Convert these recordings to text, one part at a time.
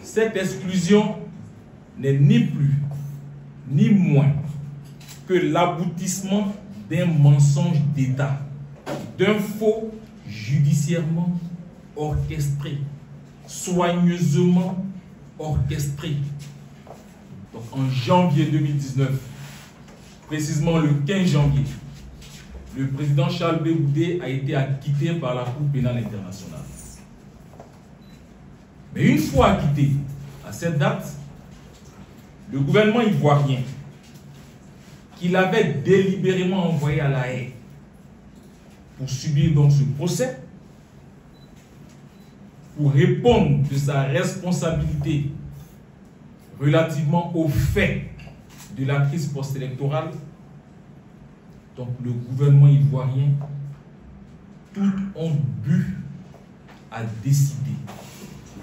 Cette exclusion n'est ni plus ni moins que l'aboutissement d'un mensonge d'État, d'un faux judiciairement orchestré, soigneusement orchestré. Donc en janvier 2019, précisément le 15 janvier, le président Charles Blé Goudé a été acquitté par la Cour pénale internationale. Mais une fois acquitté, à cette date, le gouvernement ivoirien, qu'il avait délibérément envoyé à La Haye pour subir donc ce procès, pour répondre de sa responsabilité relativement aux faits de la crise post-électorale, donc le gouvernement ivoirien, tout ont bu à décider,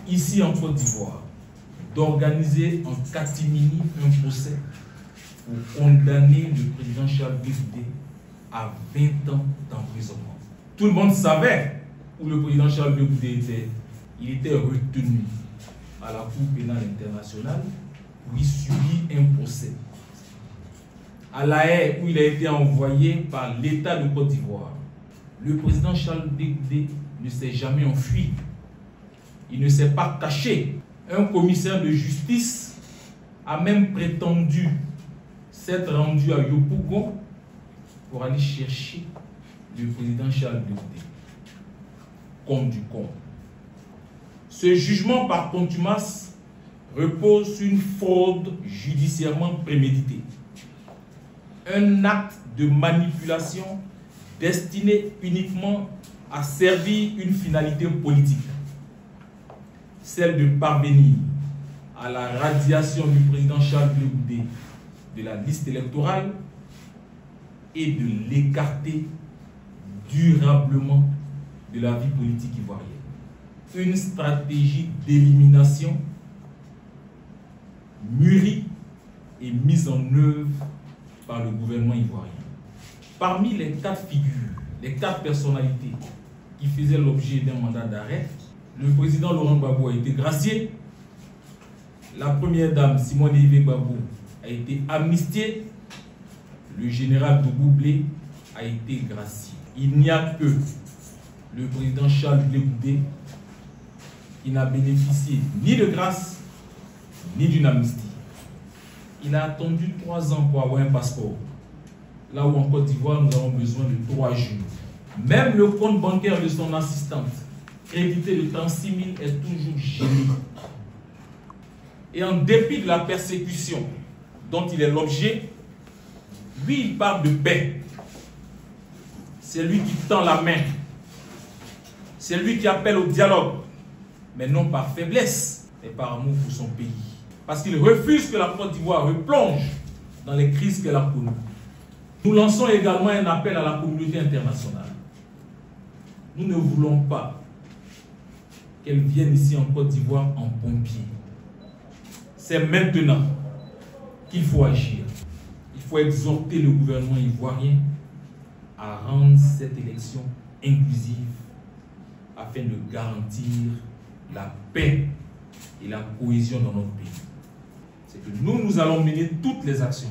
ici en Côte d'Ivoire, d'organiser en catimini un procès pour condamner le président Charles Blé Goudé à 20 ans d'emprisonnement. Tout le monde savait où le président Charles Blé Goudé était. Il était retenu à la Cour pénale internationale pour y subir un procès. À La Haye, où il a été envoyé par l'État de Côte d'Ivoire, le président Charles Blé Goudé ne s'est jamais enfui. Il ne s'est pas caché. Un commissaire de justice a même prétendu s'être rendu à Yopougon pour aller chercher le président Charles Blé Goudé. Comme du con. Ce jugement par contumace repose sur une fraude judiciairement préméditée. Un acte de manipulation destiné uniquement à servir une finalité politique, celle de parvenir à la radiation du président Charles Blé Goudé de la liste électorale et de l'écarter durablement de la vie politique ivoirienne. Une stratégie d'élimination mûrie et mise en œuvre par le gouvernement ivoirien. Parmi les 4 figures, les 4 personnalités qui faisaient l'objet d'un mandat d'arrêt, le président Laurent Gbagbo a été gracié, la première dame Simone Veil Gbagbo a été amnistiée, le général Dougou Blé a été gracié. Il n'y a que le président Charles Blé Goudé qui n'a bénéficié ni de grâce ni d'une amnistie. Il a attendu 3 ans pour avoir un passeport. Là où en Côte d'Ivoire, nous avons besoin de 3 jours. Même le compte bancaire de son assistante, crédité de 36 000, est toujours gelé. Et en dépit de la persécution dont il est l'objet, lui, il parle de paix. C'est lui qui tend la main. C'est lui qui appelle au dialogue. Mais non par faiblesse, mais par amour pour son pays. Parce qu'il refuse que la Côte d'Ivoire replonge dans les crises qu'elle a connues. Nous lançons également un appel à la communauté internationale. Nous ne voulons pas qu'elle vienne ici en Côte d'Ivoire en pompier. C'est maintenant qu'il faut agir. Il faut exhorter le gouvernement ivoirien à rendre cette élection inclusive afin de garantir la paix et la cohésion dans notre pays. C'est que nous allons mener toutes les actions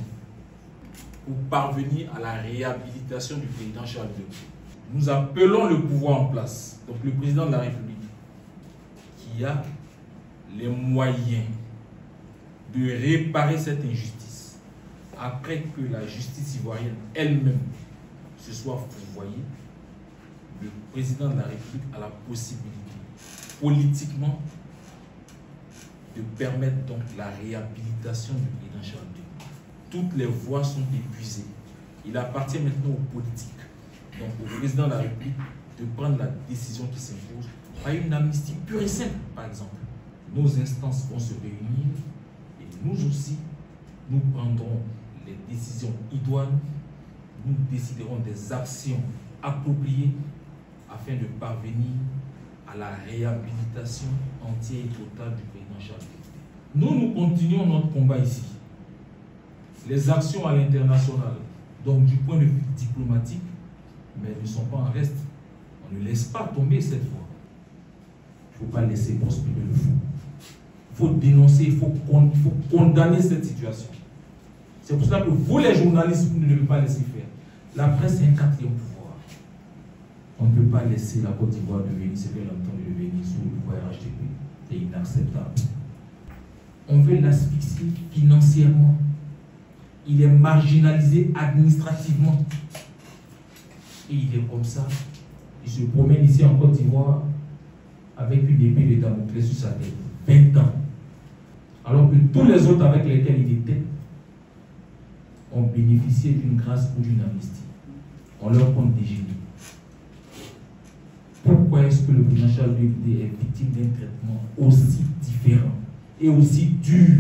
pour parvenir à la réhabilitation du président Charles Blé Goudé. Nous appelons le pouvoir en place, donc le président de la République, qui a les moyens de réparer cette injustice après que la justice ivoirienne elle-même se soit fourvoyée. Le président de la République a la possibilité politiquement de permettre donc la réhabilitation du président Charles Blé Goudé. Toutes les voies sont épuisées. Il appartient maintenant aux politiques, donc au président de la République, de prendre la décision qui s'impose par une amnistie pure et simple, par exemple. Nos instances vont se réunir et nous aussi, nous prendrons les décisions idoines, nous déciderons des actions appropriées afin de parvenir à la réhabilitation entière et totale du président Charles Blé Goudé. Nous continuons notre combat ici. Les actions à l'international, donc du point de vue diplomatique, mais ne sont pas en reste. On ne laisse pas tomber cette voie. Il ne faut pas laisser prospérer le fou. faut dénoncer, il faut condamner cette situation. C'est pour cela que vous, les journalistes, vous ne devez pas laisser faire. La presse est un quatrième pouvoir. On ne peut pas laisser la Côte d'Ivoire devenir ce qu'elle entend de devenir sous le pouvoir RHDP. C'est inacceptable. On veut l'asphyxier financièrement. Il est marginalisé administrativement. Et il est comme ça. Il se promène ici en Côte d'Ivoire avec une épée de Damoclès sur sa tête. 20 ans. Alors que tous les autres avec lesquels il était ont bénéficié d'une grâce ou d'une amnistie. On leur compte des génies. Pourquoi est-ce que le président Charles de Gaulle est victime d'un traitement aussi différent et aussi dur